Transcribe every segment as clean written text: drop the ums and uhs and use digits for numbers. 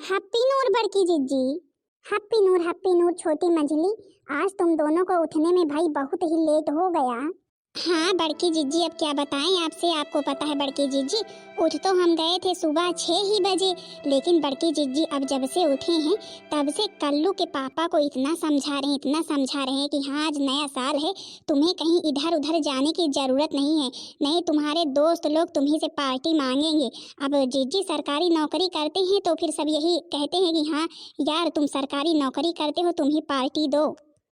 Happy नूर बड़की जिज्जी। Happy नूर छोटी मंझली। आज तुम दोनों को उठने में भाई बहुत ही लेट हो गया। हाँ बड़की जिज्जी, अब क्या बताएं आपसे, आपको पता है बड़की जिज्जी, उठ तो हम गए थे सुबह 6 ही बजे, लेकिन बड़की जिज्जी अब जब से उठे हैं तब से कल्लू के पापा को इतना समझा रहे हैं कि हाँ आज नया साल है, तुम्हें कहीं इधर उधर जाने की ज़रूरत नहीं है, नहीं तुम्हारे दोस्त लोग तुम्ही से पार्टी मांगेंगे। अब जिज्जी सरकारी नौकरी करते हैं तो फिर सब यही कहते हैं कि हाँ यार तुम सरकारी नौकरी करते हो, तुम ही पार्टी दो।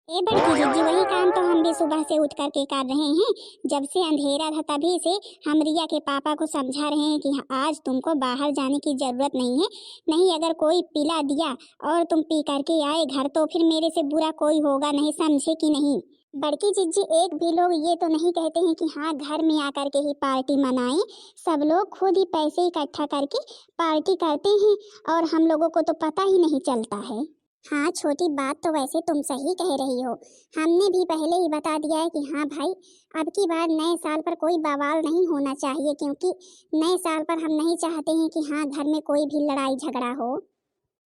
ए बड़की जिज्जी, वही काम तो हम भी सुबह से उठ करके कर रहे हैं। जब से अंधेरा था तभी से हम रिया के पापा को समझा रहे हैं कि आज तुमको बाहर जाने की जरूरत नहीं है, नहीं अगर कोई पिला दिया और तुम पी करके आए घर तो फिर मेरे से बुरा कोई होगा नहीं, समझे कि नहीं। बड़की जिज्जी, एक भी लोग ये तो नहीं कहते हैं कि हाँ घर में आकर के ही पार्टी मनाएं, सब लोग खुद ही पैसे इकट्ठा करके पार्टी करते हैं और हम लोगों को तो पता ही नहीं चलता है। हाँ छोटी बात तो वैसे तुम सही कह रही हो, हमने भी पहले ही बता दिया है कि हाँ भाई अब की बार नए साल पर कोई बवाल नहीं होना चाहिए, क्योंकि नए साल पर हम नहीं चाहते हैं कि हाँ घर में कोई भी लड़ाई झगड़ा हो।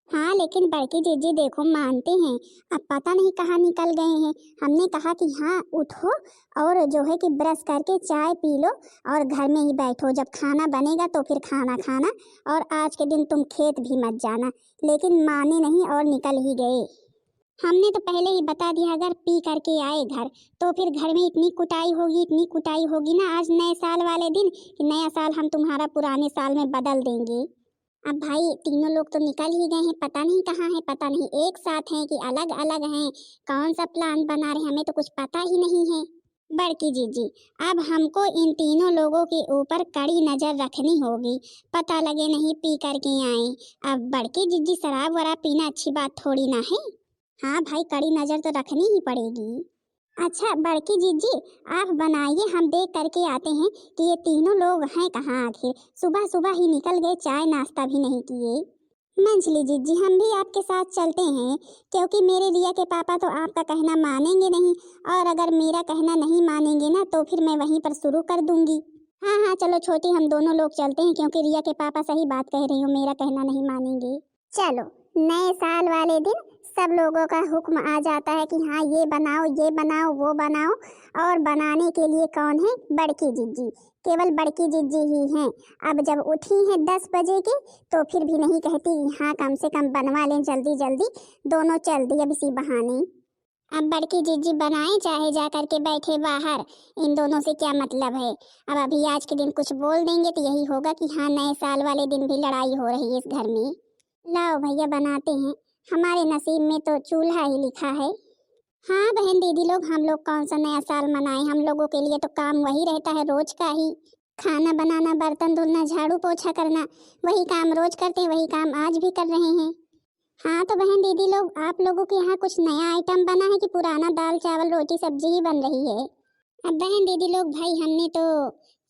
हाँ लेकिन बड़की जिज्जी देखो, मानते हैं अब पता नहीं कहाँ निकल गए हैं। हमने कहा कि हाँ उठो और जो है कि ब्रश करके चाय पी लो और घर में ही बैठो, जब खाना बनेगा तो फिर खाना खाना और आज के दिन तुम खेत भी मत जाना, लेकिन माने नहीं और निकल ही गए। हमने तो पहले ही बता दिया अगर पी करके आए घर तो फिर घर में इतनी कुटाई होगी ना आज नए साल वाले दिन कि नया साल हम तुम्हारा पुराने साल में बदल देंगे। अब भाई तीनों लोग तो निकल ही गए हैं, पता नहीं कहाँ है, पता नहीं एक साथ हैं कि अलग अलग हैं, कौन सा प्लान बना रहे हमें तो कुछ पता ही नहीं है। बड़की जीजी, अब हमको इन तीनों लोगों के ऊपर कड़ी नजर रखनी होगी, पता लगे नहीं पी करके आए। अब बड़की जीजी शराब वराब पीना अच्छी बात थोड़ी ना है। हाँ भाई कड़ी नजर तो रखनी ही पड़ेगी। अच्छा बड़की जीजी आप बनाइए, हम देख करके आते हैं कि ये तीनों लोग हैं कहाँ आखिर, सुबह सुबह ही निकल गए, चाय नाश्ता भी नहीं किए। मंझली जीजी हम भी आपके साथ चलते हैं, क्योंकि मेरे रिया के पापा तो आपका कहना मानेंगे नहीं, और अगर मेरा कहना नहीं मानेंगे ना तो फिर मैं वहीं पर शुरू कर दूंगी। हाँ हाँ चलो छोटी, हम दोनों लोग चलते हैं, क्योंकि रिया के पापा सही बात कह रही हो, मेरा कहना नहीं मानेंगे। चलो नए साल वाले दिन सब लोगों का हुक्म आ जाता है कि हाँ ये बनाओ वो बनाओ, और बनाने के लिए कौन है, बड़की जिज्जी, केवल बड़की जिज्जी ही हैं। अब जब उठी हैं 10 बजे की तो फिर भी नहीं कहती हाँ कम से कम बनवा लें जल्दी जल्दी, दोनों चल दी अब इसी बहाने। अब बड़की जिज्जी बनाए चाहे जा करके बैठे बाहर, इन दोनों से क्या मतलब है। अब अभी आज के दिन कुछ बोल देंगे तो यही होगा कि हाँ नए साल वाले दिन भी लड़ाई हो रही है इस घर में। लाओ भैया बनाते हैं, हमारे नसीब में तो चूल्हा ही लिखा है। हाँ बहन दीदी लोग, हम लोग कौन सा नया साल मनाएं, हम लोगों के लिए तो काम वही रहता है रोज का ही, खाना बनाना, बर्तन धुलना, झाड़ू पोछा करना, वही काम रोज करते हैं, वही काम आज भी कर रहे हैं। हाँ तो बहन दीदी लोग आप लोगों के यहाँ कुछ नया आइटम बना है कि पुराना दाल चावल रोटी सब्जी ही बन रही है। अब बहन दीदी लोग भाई हमने तो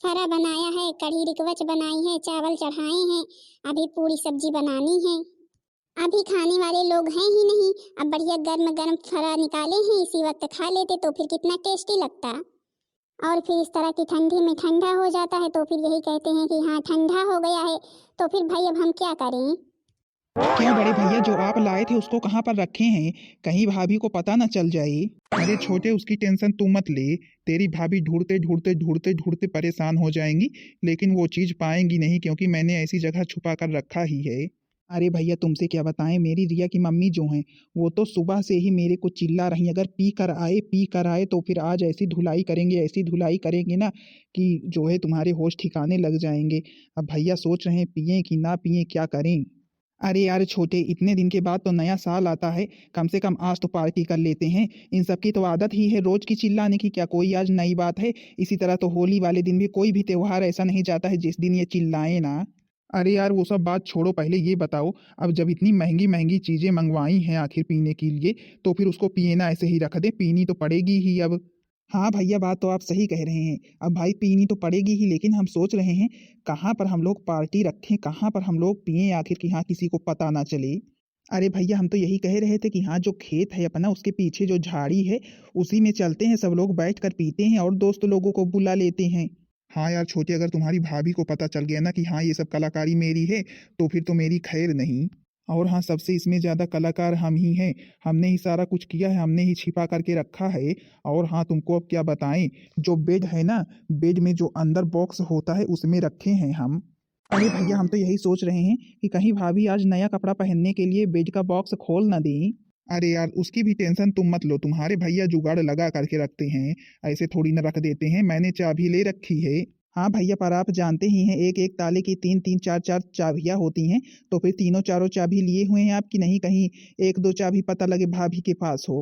फरा बनाया है, कढ़ी रिकवच बनाई है, चावल चढ़ाए हैं, अभी पूरी सब्जी बनानी है। अभी खाने वाले लोग हैं ही नहीं, अब बढ़िया गर्म गर्म फरा निकाले हैं, इसी वक्त खा लेते तो फिर कितना टेस्टी लगता, और फिर इस तरह की ठंडी में ठंडा हो जाता है तो फिर यही कहते हैं कि हाँ ठंडा हो गया है, तो फिर भाई अब हम क्या करें। क्या बड़े भैया जो आप लाए थे उसको कहाँ पर रखे हैं, कहीं भाभी को पता न चल जाए। अरे छोटे उसकी टेंशन तू मत ले, तेरी भाभी ढूंढते परेशान हो जाएंगी, लेकिन वो चीज़ पाएंगी नहीं क्योंकि मैंने ऐसी जगह छुपा कर रखा ही है। अरे भैया तुमसे क्या बताएं, मेरी रिया की मम्मी जो हैं वो तो सुबह से ही मेरे को चिल्ला रही, अगर पी कर आए तो फिर आज ऐसी धुलाई करेंगे ना कि जो है तुम्हारे होश ठिकाने लग जाएंगे। अब भैया सोच रहे हैं पिए कि ना पिए, क्या करें। अरे यार छोटे, इतने दिन के बाद तो नया साल आता है, कम से कम आज तो पार्टी कर लेते हैं। इन सब की तो आदत ही है रोज की चिल्लाने की, क्या कोई आज नई बात है। इसी तरह तो होली वाले दिन भी कोई भी त्योहार ऐसा नहीं जाता है जिस दिन ये चिल्लाए ना। अरे यार वो सब बात छोड़ो, पहले ये बताओ, अब जब इतनी महंगी महंगी चीजें मंगवाई हैं आखिर पीने के लिए, तो फिर उसको पिए ना ऐसे ही रख दे, पीनी तो पड़ेगी ही अब। हाँ भैया बात तो आप सही कह रहे हैं, अब भाई पीनी तो पड़ेगी ही, लेकिन हम सोच रहे हैं कहाँ पर हम लोग पार्टी रखें, कहाँ पर हम लोग पिए आखिर कि हाँ किसी को पता ना चले। अरे भैया हम तो यही कह रहे थे कि हाँ जो खेत है अपना उसके पीछे जो झाड़ी है उसी में चलते हैं, सब लोग बैठ कर पीते हैं और दोस्त लोगों को बुला लेते हैं। हाँ यार छोटे, अगर तुम्हारी भाभी को पता चल गया ना कि हाँ ये सब कलाकारी मेरी है तो फिर तो मेरी खैर नहीं। और हाँ, सबसे इसमें ज़्यादा कलाकार हम ही हैं। हमने ही सारा कुछ किया है, हमने ही छिपा करके रखा है। और हाँ, तुमको अब क्या बताएं, जो बेड है ना, बेड में जो अंदर बॉक्स होता है उसमें रखे हैं हम। अरे भैया, हम तो यही सोच रहे हैं कि कहीं भाभी आज नया कपड़ा पहनने के लिए बेड का बॉक्स खोल ना दें। अरे यार, उसकी भी टेंशन तुम मत लो, तुम्हारे भैया जुगाड़ लगा करके रखते हैं, ऐसे थोड़ी ना रख देते हैं। मैंने चाबी ले रखी है। हाँ भैया, पर आप जानते ही हैं एक एक ताले की तीन तीन चार चार चाबियां होती हैं, तो फिर तीनों चारों चाबी लिए हुए हैं आपकी, नहीं कहीं एक दो चाबी पता लगे भाभी के पास हो।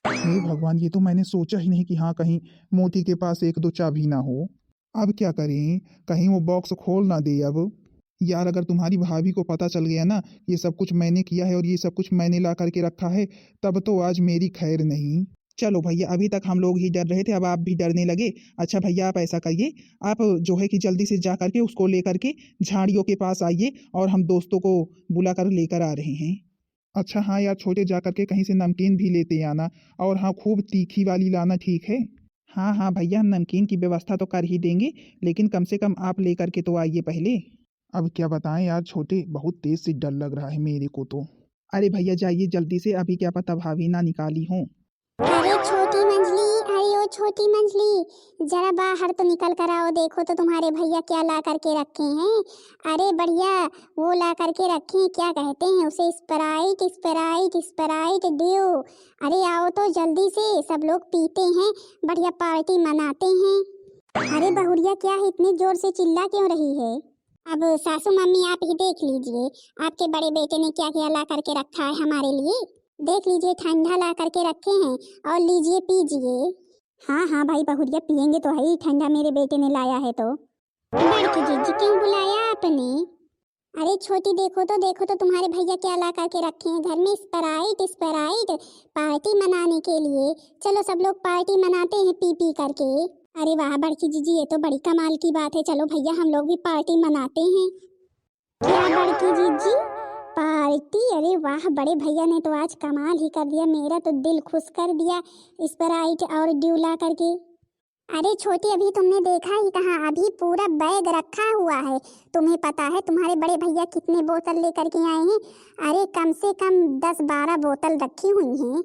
हे भगवान, ये तो मैंने सोचा ही नहीं कि हाँ, कहीं मोती के पास एक दो चाबी ना हो। अब क्या करें, कहीं वो बॉक्स खोल ना दे अब। यार, अगर तुम्हारी भाभी को पता चल गया ना ये सब कुछ मैंने किया है और ये सब कुछ मैंने ला करके रखा है, तब तो आज मेरी खैर नहीं। चलो भैया, अभी तक हम लोग ही डर रहे थे, अब आप भी डरने लगे। अच्छा भैया, आप ऐसा करिए, आप जो है कि जल्दी से जा करके उसको लेकर के झाड़ियों के पास आइए, और हम दोस्तों को बुला कर लेकर आ रहे हैं। अच्छा हाँ यार छोटे, जा करके कहीं से नमकीन भी लेते आना, और हाँ, खूब तीखी वाली लाना, ठीक है? हाँ हाँ भैया, हम नमकीन की व्यवस्था तो कर ही देंगे, लेकिन कम से कम आप लेकर के तो आइए पहले। अब क्या बताएं यार छोटे, बहुत तेज से डर लग रहा है मेरे को तो। अरे भैया जाइए जल्दी से, अभी क्या पता भाभी ना निकाली हो। अरे छोटी मंजली, अरे ओ छोटी मंजली, जरा बाहर तो निकल कर आओ। देखो तो तुम्हारे भैया क्या ला करके रखे हैं। अरे बढ़िया, वो ला करके रखे हैं, क्या कहते हैं उसे, स्प्राइट स्प्राइट स्प्राइट ड्यू। अरे आओ तो जल्दी से, सब लोग पीते हैं, बढ़िया पार्टी मनाते हैं। अरे बहुरिया, क्या है, इतनी जोर से चिल्ला क्यों रही है? अब सासू मम्मी आप ही देख लीजिए, आपके बड़े बेटे ने क्या क्या ला करके रखा है हमारे लिए। देख लीजिए, ठंडा ला करके रखे हैं, और लीजिए पीजिए। हाँ हाँ भाई बहुरिया, पियेंगे तो है ही, ठंडा मेरे बेटे ने लाया है तो। बड़की जीजी, क्यों बुलाया आपने? अरे छोटी, देखो तो तुम्हारे भैया क्या ला करके रखे हैं घर में, स्प्राइट स्प्राइट, पार्टी मनाने के लिए। चलो सब लोग पार्टी मनाते हैं पी पी करके। अरे वाह बड़की जीजी, ये तो बड़ी कमाल की बात है। चलो भैया, हम लोग भी पार्टी मनाते हैं। क्या बड़की जीजी, पार्टी? अरे वाह, बड़े भैया ने तो आज कमाल ही कर दिया, मेरा तो दिल खुश कर दिया, स्प्राइट और ड्यू ला करके। अरे छोटी, अभी तुमने देखा ही कहाँ, अभी पूरा बैग रखा हुआ है। तुम्हें पता है तुम्हारे बड़े भैया कितने बोतल लेकर के आए हैं? अरे कम से कम 10-12 बोतल रखी हुई हैं।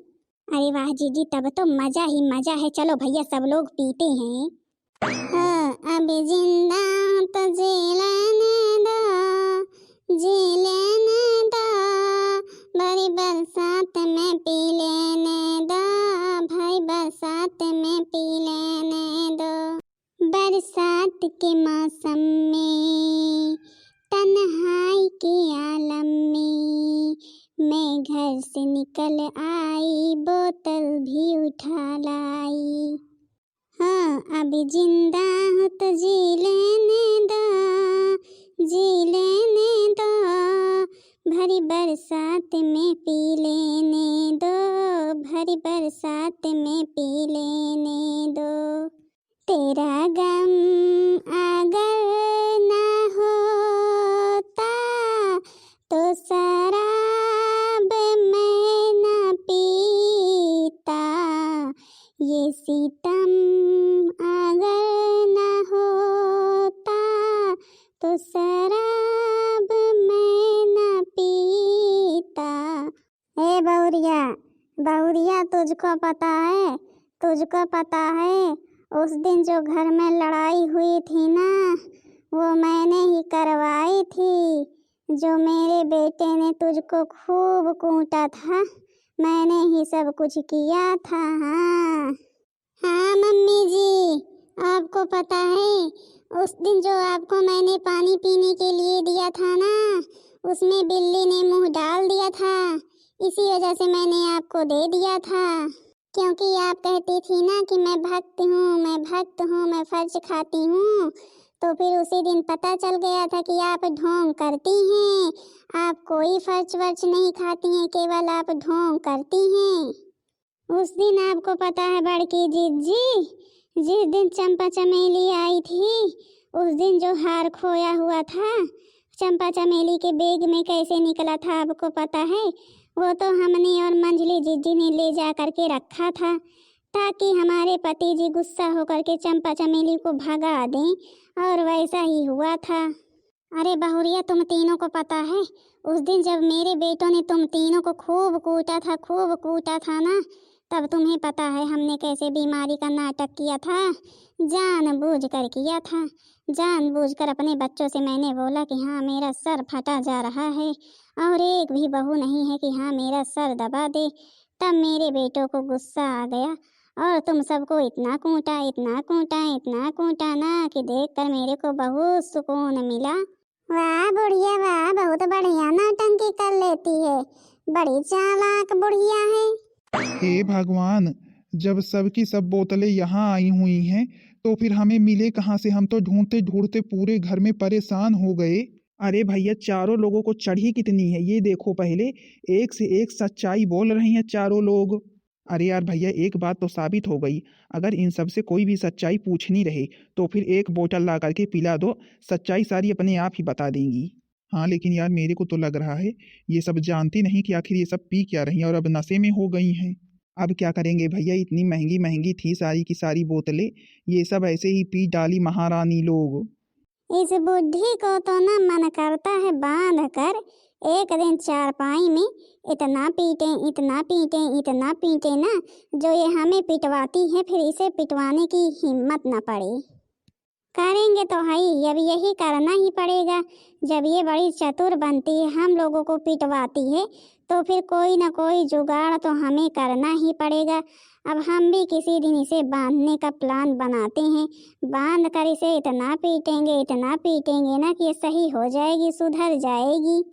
अरे वाह जीजी, तब तो मजा ही मजा है। चलो भैया, सब लोग पीते हैं। हाँ, अब जिंदा तो जी लेने दो, जी लेने दो, बड़ी बरसात में पी लेने दो, भाई बरसात में पी लेने दो। बरसात के मौसम में, तन्हाई के आलम में, मैं घर से निकल आई, बोतल भी उठा लाई। हाँ, अभी जिंदा हूँ तो जी लेने दो, जी लेने दो, भरी बरसात में पी लेने दो, भरी बरसात में पी लेने दो। तेरा गम अगर ना होता तो शराब मैं ना पीता, ये सितम अगर ना होता तो शराब मैं ना पीता। ए बहुरिया, बहुरिया, तुझको पता है उस दिन जो घर में लड़ाई हुई थी ना, वो मैंने ही करवाई थी। जो मेरे बेटे ने तुझको खूब कूटा था, मैंने ही सब कुछ किया था। हाँ हाँ मम्मी जी, आपको पता है उस दिन जो आपको मैंने पानी पीने के लिए दिया था ना, उसमें बिल्ली ने मुंह डाल दिया था, इसी वजह से मैंने आपको दे दिया था। क्योंकि आप कहती थी ना कि मैं भक्त हूँ, मैं फर्ज खाती हूँ, तो फिर उसी दिन पता चल गया था कि आप ढोंग करती हैं। आप कोई फर्ज वर्ज नहीं खाती हैं, केवल आप ढोंग करती हैं। उस दिन आपको पता है बड़की जीजी, जिस दिन चंपा चमेली आई थी, उस दिन जो हार खोया हुआ था चंपा चमेली के बैग में कैसे निकला था आपको पता है? वो तो हमने और मंजली जीजी ने ले जा करके रखा था, ताकि हमारे पति जी गुस्सा होकर के चंपा चमेली को भगा दें, और वैसा ही हुआ था। अरे बहुरिया, तुम तीनों को पता है उस दिन जब मेरे बेटों ने तुम तीनों को खूब कूटा था ना, तब तुम्हें पता है हमने कैसे बीमारी का नाटक किया था। जानबूझ कर किया था, जानबूझ कर अपने बच्चों से मैंने बोला कि हाँ मेरा सर फटा जा रहा है और एक भी बहू नहीं है कि हाँ मेरा सर दबा दे। तब मेरे बेटों को गुस्सा आ गया और तुम सबको इतना कूटा ना कि देखकर मेरे को बहुत सुकून मिला। वाह बुढ़िया वाह, बहुत बढ़िया नौटंकी कर लेती है, बड़ी चालाक बुढ़िया है। हे भगवान, जब सबकी सब बोतलें यहाँ आई हुई हैं तो फिर हमें मिले कहाँ से? हम तो ढूंढते ढूंढते पूरे घर में परेशान हो गए। अरे भैया, चारों लोगों को चढ़ी कितनी है ये देखो पहले। एक से एक सच्चाई बोल रही हैं चारों लोग। अरे यार भैया, एक बात तो साबित हो गई, अगर इन सब से कोई भी सच्चाई पूछनी रहे तो फिर एक बोतल ला करके पिला दो, सच्चाई सारी अपने आप ही बता देंगी। हाँ लेकिन यार मेरे को तो लग रहा है ये सब जानती नहीं कि आखिर ये सब पी क्या रही हैं और अब नशे में हो गई हैं। अब क्या करेंगे भैया, इतनी महंगी महंगी थी सारी की सारी बोतलें, ये सब ऐसे ही पी डाली महारानी लोग। इस बुढ़ी को तो ना मन करता है बांध कर एक दिन चारपाई में इतना पीटे ना जो ये हमें पिटवाती है, फिर इसे पिटवाने की हिम्मत ना पड़े। करेंगे तो है ही, अब यही करना ही पड़ेगा। जब ये बड़ी चतुर बनती है, हम लोगों को पिटवाती है, तो फिर कोई ना कोई जुगाड़ तो हमें करना ही पड़ेगा। अब हम भी किसी दिन इसे बांधने का प्लान बनाते हैं, बांध कर इसे इतना पीटेंगे ना कि ये सही हो जाएगी, सुधर जाएगी।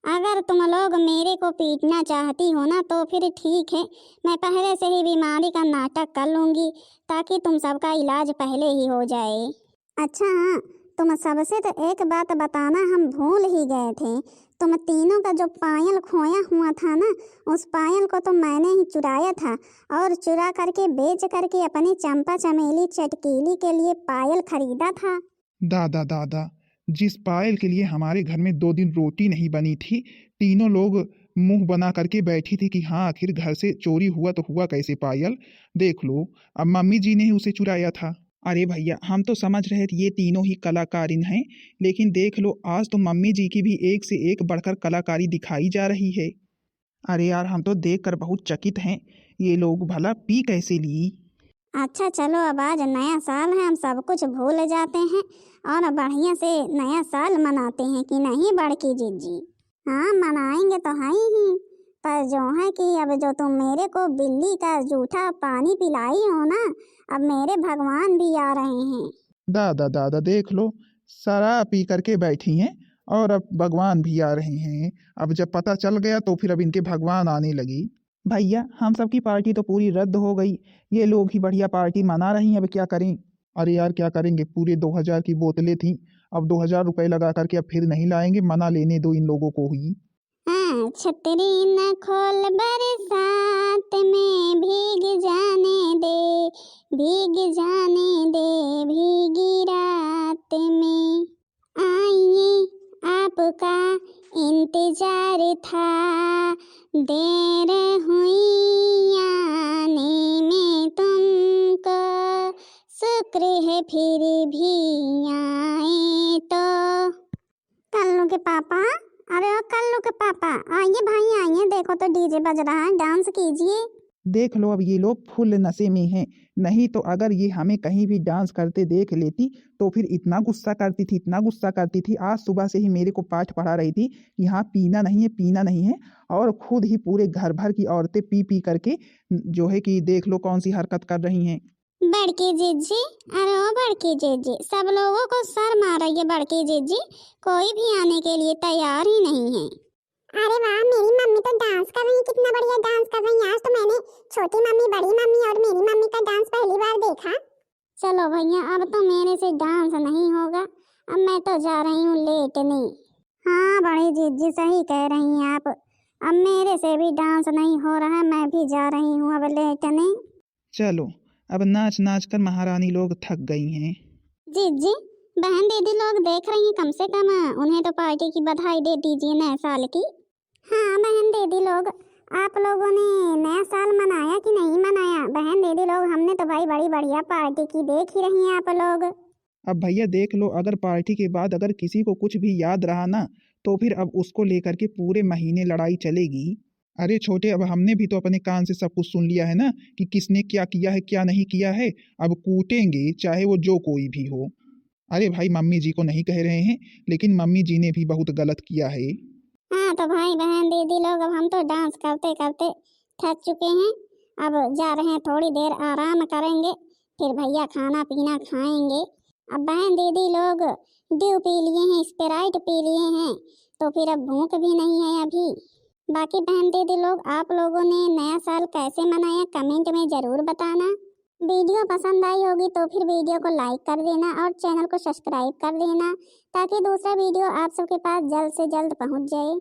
अगर तुम लोग मेरे को पीटना चाहती हो ना तो फिर ठीक है, मैं पहले से ही बीमारी का नाटक कर लूँगी ताकि तुम सबका इलाज पहले ही हो जाए। अच्छा हाँ, तुम सबसे तो एक बात बताना हम भूल ही गए थे। तुम तीनों का जो पायल खोया हुआ था ना, उस पायल को तो मैंने ही चुराया था और चुरा करके बेच करके अपने चंपा चमेली चटकीली के लिए पायल खरीदा था। दादा दादा, जिस पायल के लिए हमारे घर में 2 दिन रोटी नहीं बनी थी, तीनों लोग मुंह बना करके बैठी थी कि हाँ आखिर घर से चोरी हुआ तो हुआ कैसे पायल, देख लो अब मम्मी जी ने ही उसे चुराया था। अरे भैया, हम तो समझ रहे थे ये तीनों ही कलाकारिन हैं, लेकिन देख लो आज तो मम्मी जी की भी एक से एक बढ़कर कलाकारी दिखाई जा रही है। अरे यार, हम तो देखकर बहुत चकित हैं, ये लोग भला पी कैसे ली। अच्छा चलो, अब आज नया साल है, हम सब कुछ भूल जाते हैं और बढ़िया से नया साल मनाते हैं कि नहीं बड़की जीजी? हाँ मनाएंगे तो है ही, पर जो है कि अब जो तुम मेरे को बिल्ली का जूठा पानी पिलाई हो ना, अब मेरे भगवान भी आ रहे हैं। दादा दादा देख लो, शराब पी करके बैठी हैं और अब भगवान भी आ रहे हैं। अब जब पता चल गया तो फिर अब इनके भगवान आने लगी। भैया, हम सबकी पार्टी तो पूरी रद्द हो गई, ये लोग ही बढ़िया पार्टी मना रही हैं, अब क्या करें? अरे यार क्या करेंगे, पूरे 2000 की बोतलें थी, अब 2000 रुपए लगा करके अब फिर नहीं लाएंगे, मना लेने दो इन लोगों को ही। हाँ, छतरी न खोल बरसात में भीग जाने दे भीगी रात में, आइए आपका इंतजार था, देर हुई आने में तुमको, शुक्र है फिर भी आए तो। कल्लू के पापा, अरे ओ कल्लू के पापा, आइए भाई आइए, देखो तो डीजे बज रहा है, डांस कीजिए। देख लो अब ये लोग फुल नशे में हैं, नहीं तो अगर ये हमें कहीं भी डांस करते देख लेती तो फिर इतना गुस्सा करती थी। आज सुबह से ही मेरे को पाठ पढ़ा रही थी कि हाँ पीना नहीं है, और खुद ही पूरे घर भर की औरतें पी पी करके जो है कि देख लो कौन सी हरकत कर रही हैं। बड़की जीजी, अरे ओ बड़की जीजी, सब लोगों को शर्म आ रही है बड़की जीजी, कोई भी आने के लिए तैयार ही नहीं है। अरे वाह, मेरी मम्मी तो डांस कर रही है, कितना बढ़िया डांस कर रही है। आज तो मैंने छोटी मम्मी, बड़ी मम्मी और मेरी मम्मी का डांस पहली बार देखा। चलो भैया, अब तो मेरे से डांस नहीं होगा, अब मैं तो जा रही हूँ लेटने। हाँ बड़ी जीजी सही कह रही हैं आप, अब मेरे से भी डांस नहीं हो रहा, मैं भी जा रही हूँ अब लेटने। चलो अब नाच नाच कर महारानी लोग थक गई हैं। जीजी, बहन दीदी लोग देख रही हैं, कम से कम उन्हें तो पार्टी की बधाई दे दीजिए नए साल की। हाँ बहन दीदी लोग, आप लोगों ने नया साल मनाया कि नहीं मनाया? बहन दीदी लोग, हमने तो भाई बड़ी बढ़िया पार्टी की, देख ही रही हैं आप लोग। अब भैया देख लो, अगर पार्टी के बाद अगर किसी को कुछ भी याद रहा ना, तो फिर अब उसको लेकर के पूरे महीने लड़ाई चलेगी। अरे छोटे, अब हमने भी तो अपने कान से सब कुछ सुन लिया है ना कि किसने क्या किया है क्या नहीं किया है। अब कूटेंगे चाहे वो जो कोई भी हो। अरे भाई, मम्मी जी को नहीं कह रहे हैं, लेकिन मम्मी जी ने भी बहुत गलत किया है। हाँ तो भाई बहन दीदी लोग, अब हम तो डांस करते करते थक चुके हैं। अब जा रहे हैं, थोड़ी देर आराम करेंगे, फिर भैया खाना पीना खाएंगे। अब बहन दीदी लोग ड्यू पी लिए हैं, स्प्राइट पी लिए हैं, तो फिर अब भूख भी नहीं है अभी। बाकी बहन दीदी लोग, आप लोगों ने नया साल कैसे मनाया कमेंट में ज़रूर बताना। वीडियो पसंद आई होगी तो फिर वीडियो को लाइक कर देना और चैनल को सब्सक्राइब कर देना, ताकि दूसरा वीडियो आप सबके पास जल्द से जल्द पहुंच जाए।